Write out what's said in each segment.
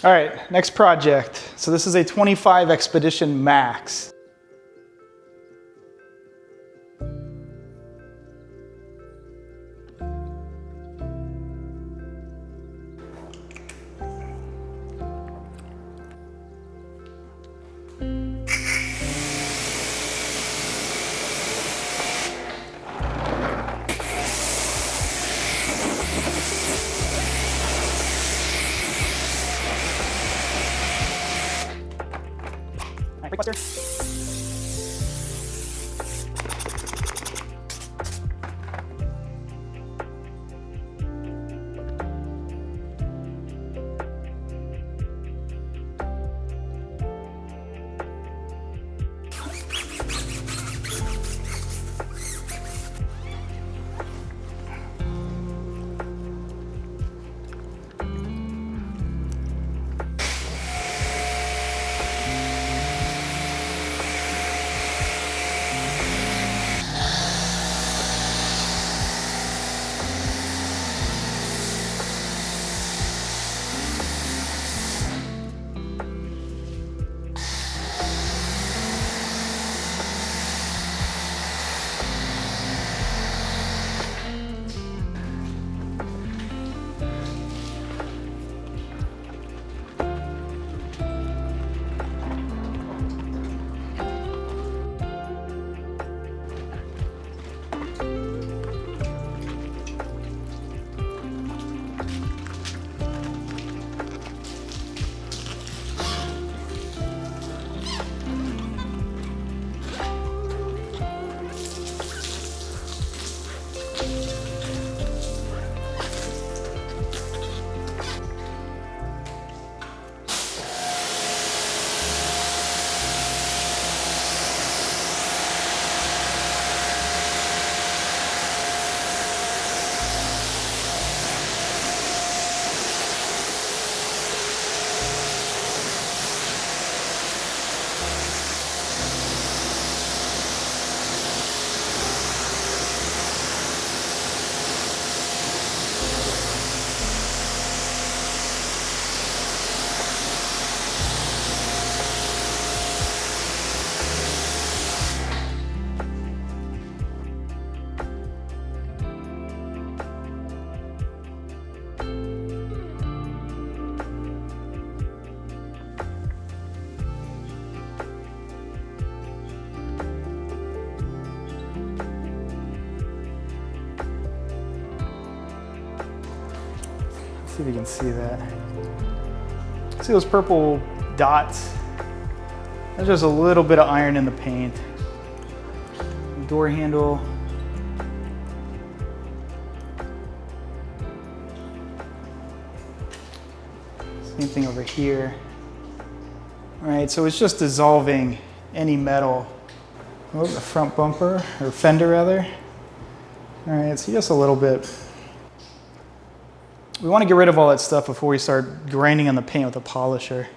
All right, next project. So this is a 25 Expedition Max. Brake buster. See if you can see that. See those purple dots? There's just a little bit of iron in the paint. Door handle. Same thing over here. All right, so it's just dissolving any metal. Oh, the front bumper, or fender rather. All right, so just a little bit. We want to get rid of all that stuff before we start grinding on the paint with a polisher.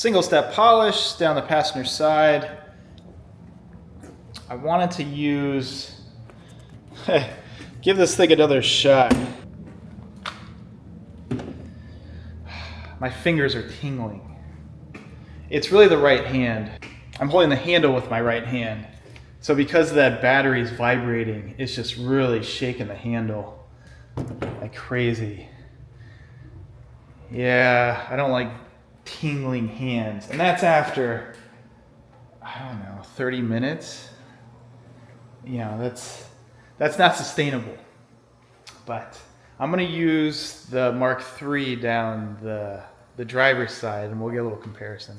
single step polish down the passenger side. I wanted to use, give this thing another shot. My fingers are tingling. It's really the right hand. I'm holding the handle with my right hand. So because that battery is vibrating, it's just really shaking the handle like crazy. Yeah, I don't like tingling hands. And that's after, I don't know, 30 minutes. You know, that's not sustainable. But I'm gonna use the Mark III down the driver's side and we'll get a little comparison.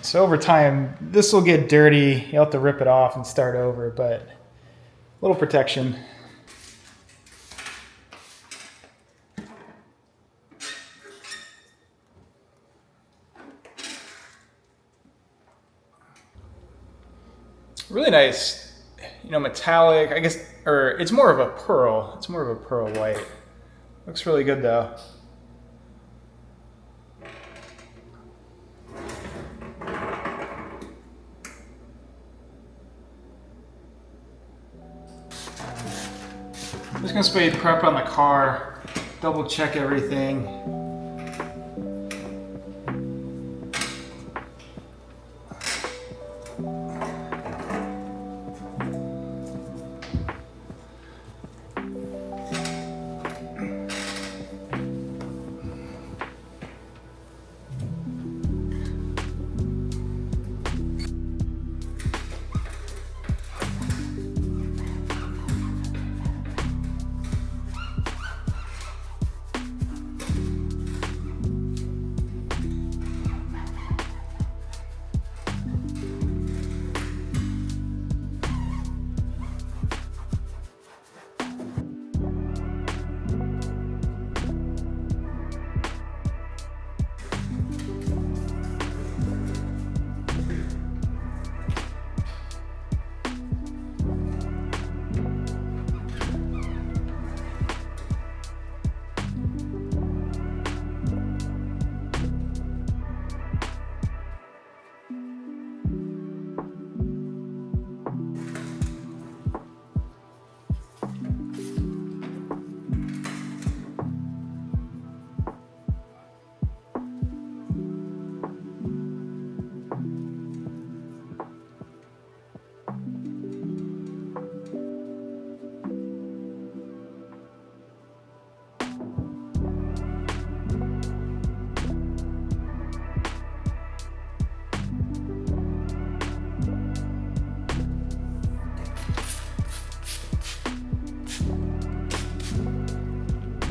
So over time, this will get dirty. You'll have to rip it off and start over, but a little protection. Really nice, you know, metallic, I guess, or it's more of a pearl. It's more of a pearl white. Looks really good though. I'm just gonna spray prep on the car, double check everything.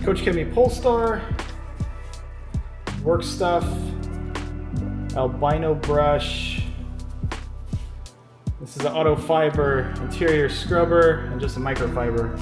Coach Kemi Polestar, work stuff, albino brush. This is an auto fiber interior scrubber and just a microfiber.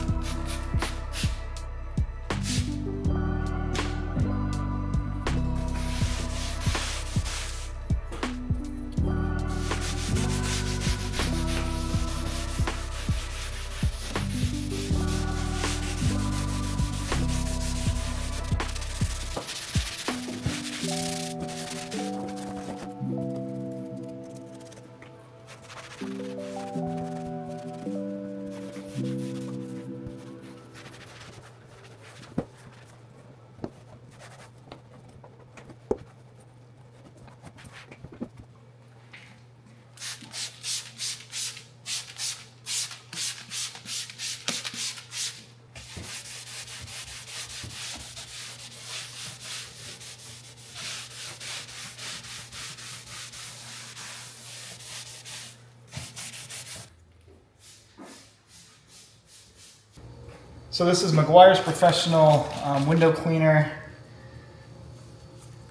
So this is Meguiar's Professional window cleaner,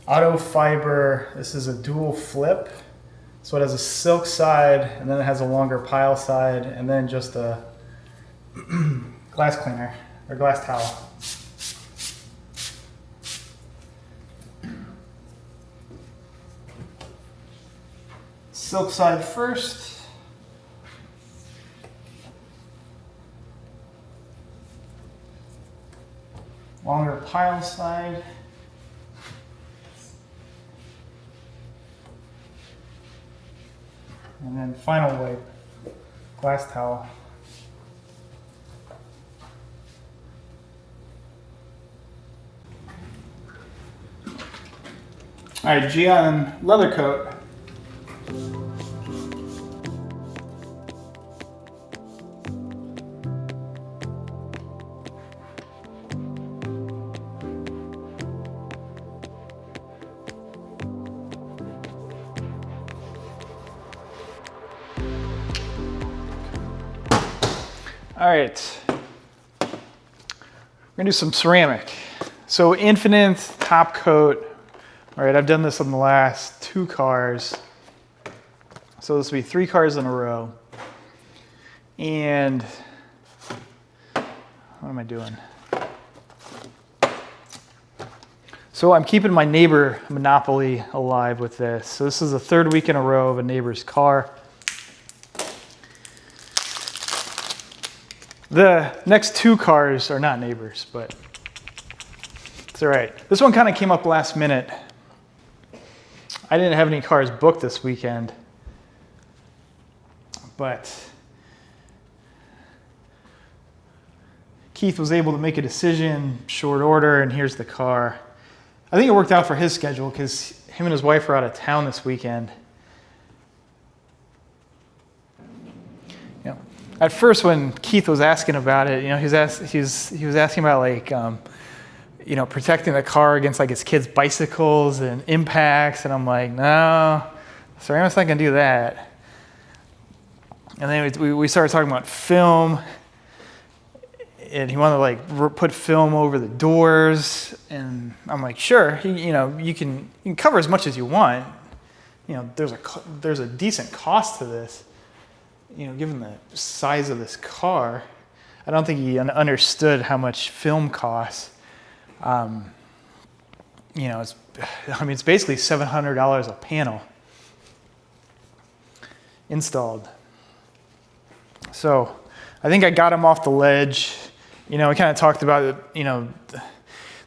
auto fiber. This is a dual flip. So it has a silk side and then it has a longer pile side and then just a glass cleaner or glass towel. Silk side first. Longer pile side. And then final wipe, glass towel. All right, Gyeon leather coat. All right, we're gonna do some ceramic. So infinite top coat. All right, I've done this on the last 2 cars. So this will be 3 cars in a row. And what am I doing? So I'm keeping my neighbor monopoly alive with this. So this is the 3rd week in a row of a neighbor's car. The next 2 cars are not neighbors, but it's all right. This one kind of came up last minute. I didn't have any cars booked this weekend, but Keith was able to make a decision short order, and here's the car. I think it worked out for his schedule because him and his wife are out of town this weekend. At first, when Keith was asking about it, he was asking about like, protecting the car against like his kids' bicycles and impacts, and I'm like, no, ceramic's not gonna do that. And then we started talking about film, and he wanted to like put film over the doors, and I'm like, sure, you can cover as much as you want. There's a decent cost to this. Given the size of this car, I don't think he understood how much film costs. It's basically $700 a panel installed. So I think I got him off the ledge. We kind of talked about it,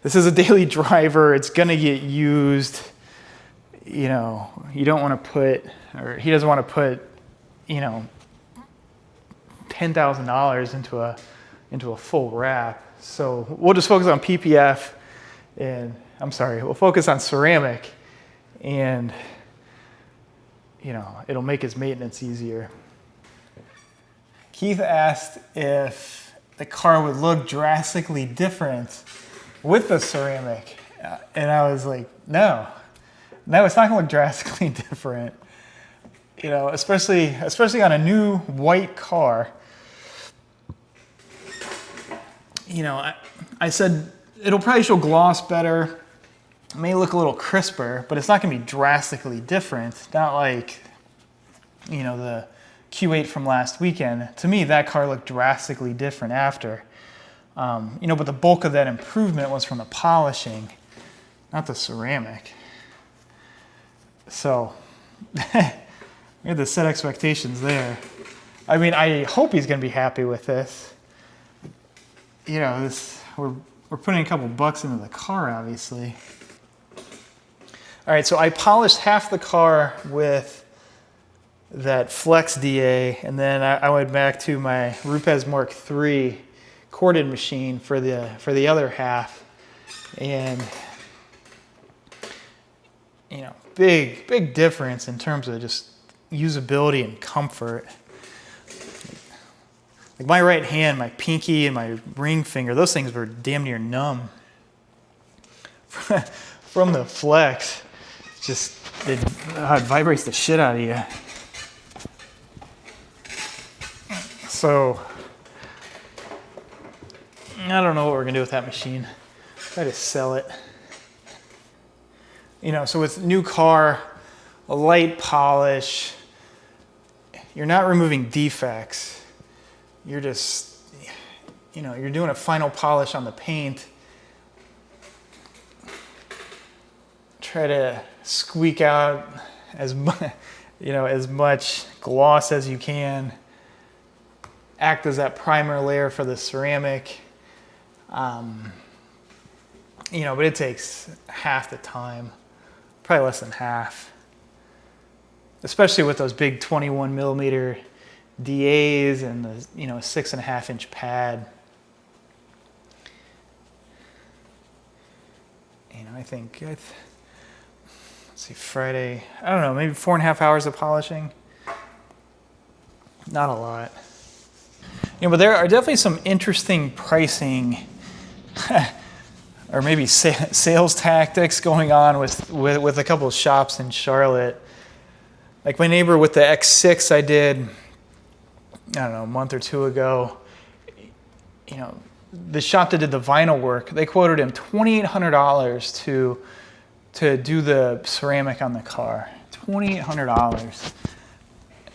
this is a daily driver. It's going to get used. You don't want to put, or he doesn't want to put, $10,000 into a full wrap. So we'll just focus on PPF, and we'll focus on ceramic, and it'll make his maintenance easier. Keith asked if the car would look drastically different with the ceramic, and I was like, no, it's not gonna look drastically different. Especially on a new white car. I said it'll probably show gloss better. It may look a little crisper, but it's not gonna be drastically different. Not like, you know, the Q8 from last weekend. To me, that car looked drastically different after. You know, but the bulk of that improvement was from the polishing, not the ceramic. So, we had to set expectations there. I mean, I hope he's gonna be happy with this. You know, we're putting a couple bucks into the car, obviously. All right, so I polished half the car with that Flex DA, and then I went back to my Rupes Mark III corded machine for the other half, and you know, big difference in terms of just usability and comfort. Like my right hand, my pinky, and my ring finger, those things were damn near numb from the Flex. Just, it vibrates the shit out of you. So, I don't know what we're gonna do with that machine. Try to sell it. You know, so with new car, a light polish, you're not removing defects. You're just, you know, you're doing a final polish on the paint. Try to squeak out as much gloss as you can. Act as that primer layer for the ceramic. You know, but it takes half the time, probably less than half. Especially with those big 21 millimeter DAs and the, you know, 6.5 inch pad. You know, I think, let's see, Friday, I don't know, maybe 4.5 hours of polishing. Not a lot. You know, but there are definitely some interesting pricing or maybe sales tactics going on with a couple of shops in Charlotte. Like my neighbor with the X6 I did, I don't know, a month or two ago, you know, the shop that did the vinyl work, they quoted him $2,800 to do the ceramic on the car. $2,800.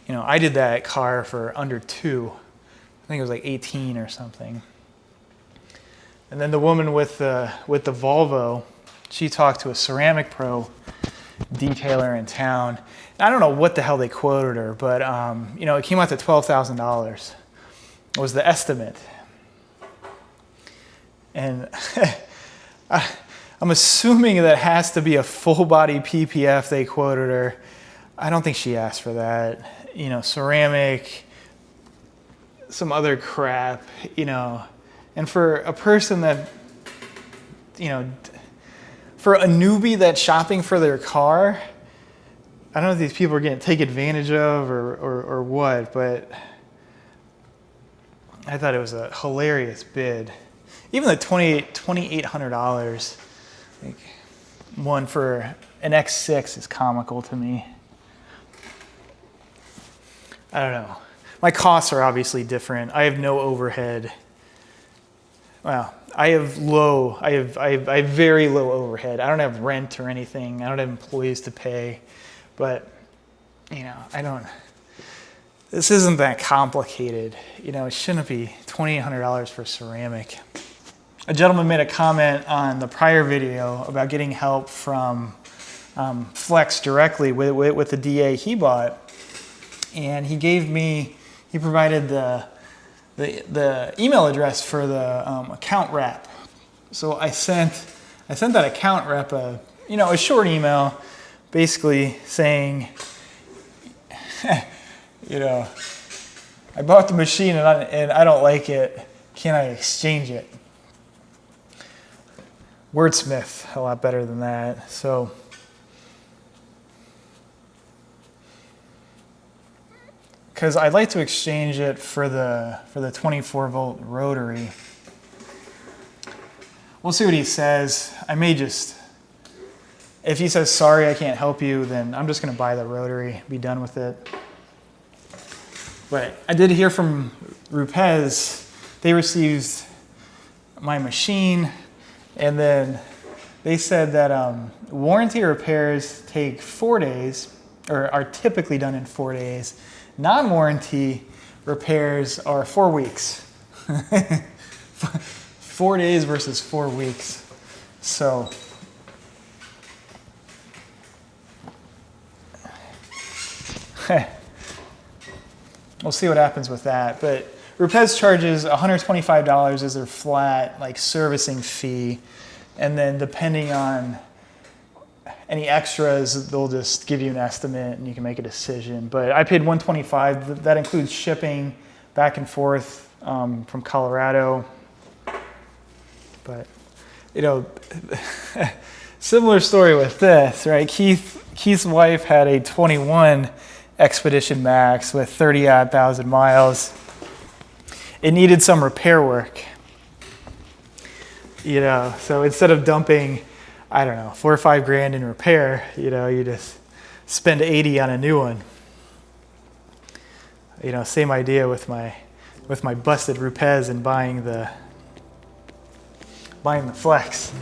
You know, I did that car for under $2,000. I think it was like 18 or something. And then the woman with the Volvo, she talked to a ceramic pro detailer in town. I don't know what the hell they quoted her, but you know, it came out to $12,000 was the estimate. And I'm assuming that has to be a full body PPF they quoted her. I don't think she asked for that. You know, ceramic, some other crap, you know. And for a person that, you know, for a newbie that's shopping for their car, I don't know if these people are getting taken advantage of or what, but I thought it was a hilarious bid. Even the $2,800, like one for an X6 is comical to me. I don't know. My costs are obviously different. I have no overhead. Well, I have very low overhead. I don't have rent or anything. I don't have employees to pay. But, you know, this isn't that complicated. You know, it shouldn't be $2,800 for ceramic. A gentleman made a comment on the prior video about getting help from Flex directly with the DA he bought. And he provided the email address for the account rep. So I sent that account rep a short email, basically saying, you know, I bought the machine and I don't like it. Can I exchange it? Wordsmith, a lot better than that. So, because I'd like to exchange it for the 24 volt rotary. We'll see what he says. If he says, sorry, I can't help you, then I'm just going to buy the rotary, be done with it. But I did hear from Rupes. They received my machine, And then they said that warranty repairs take 4 days, or are typically done in 4 days. Non-warranty repairs are 4 weeks. 4 days versus 4 weeks. So we'll see what happens with that. But Rupes charges $125 as their flat like servicing fee. And then depending on any extras, they'll just give you an estimate and you can make a decision. But I paid $125. That includes shipping back and forth from Colorado. But, you know, similar story with this, right? Keith's wife had a 21 Expedition Max with 30-odd thousand miles. It needed some repair work. You know, so instead of dumping, I don't know, $4 or $5 grand in repair, you know, you just spend 80 on a new one. You know, same idea with my busted Rupes and buying the Flex.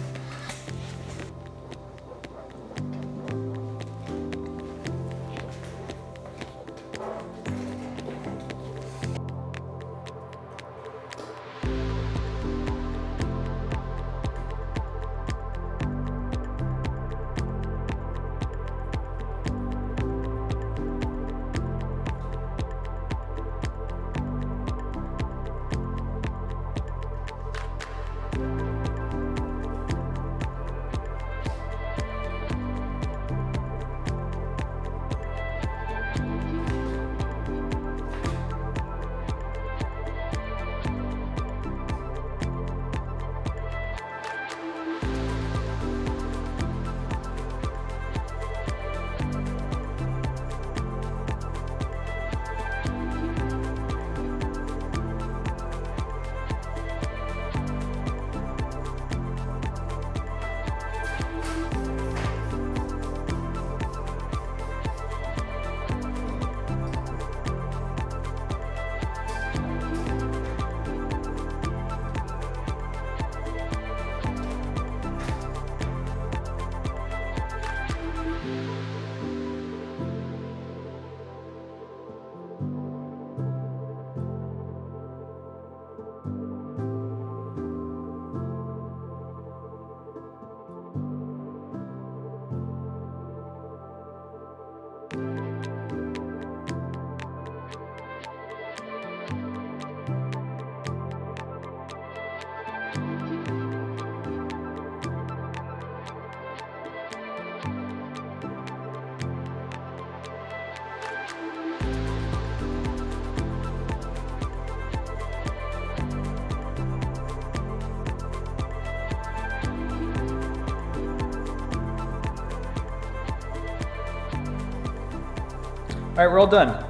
All right, we're all done.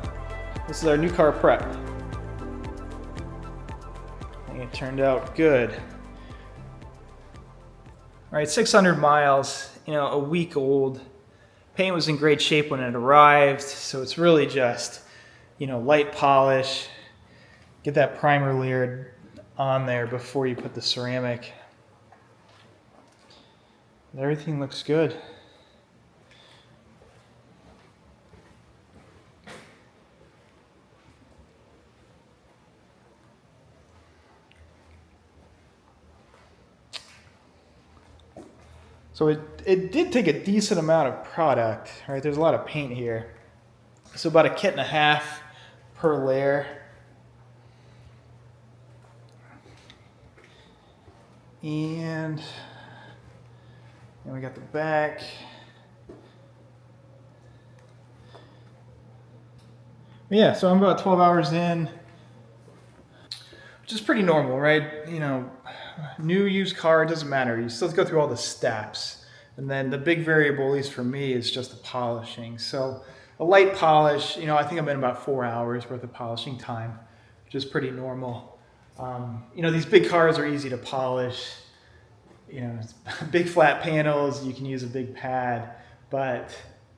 This is our new car prep. I think it turned out good. All right, 600 miles, you know, a week old. Paint was in great shape when it arrived, so it's really just, you know, light polish. Get that primer layer on there before you put the ceramic. Everything looks good. So it did take a decent amount of product, right? There's a lot of paint here. So about 1.5 kits per layer. And then we got the back. Yeah, so I'm about 12 hours in, which is pretty normal, right? You know, new, used car, it doesn't matter. You still have to go through all the steps. And then the big variable, at least for me, is just the polishing. So a light polish, you know, I think I'm in about 4 hours worth of polishing time, which is pretty normal. You know, these big cars are easy to polish. You know, big flat panels, you can use a big pad, but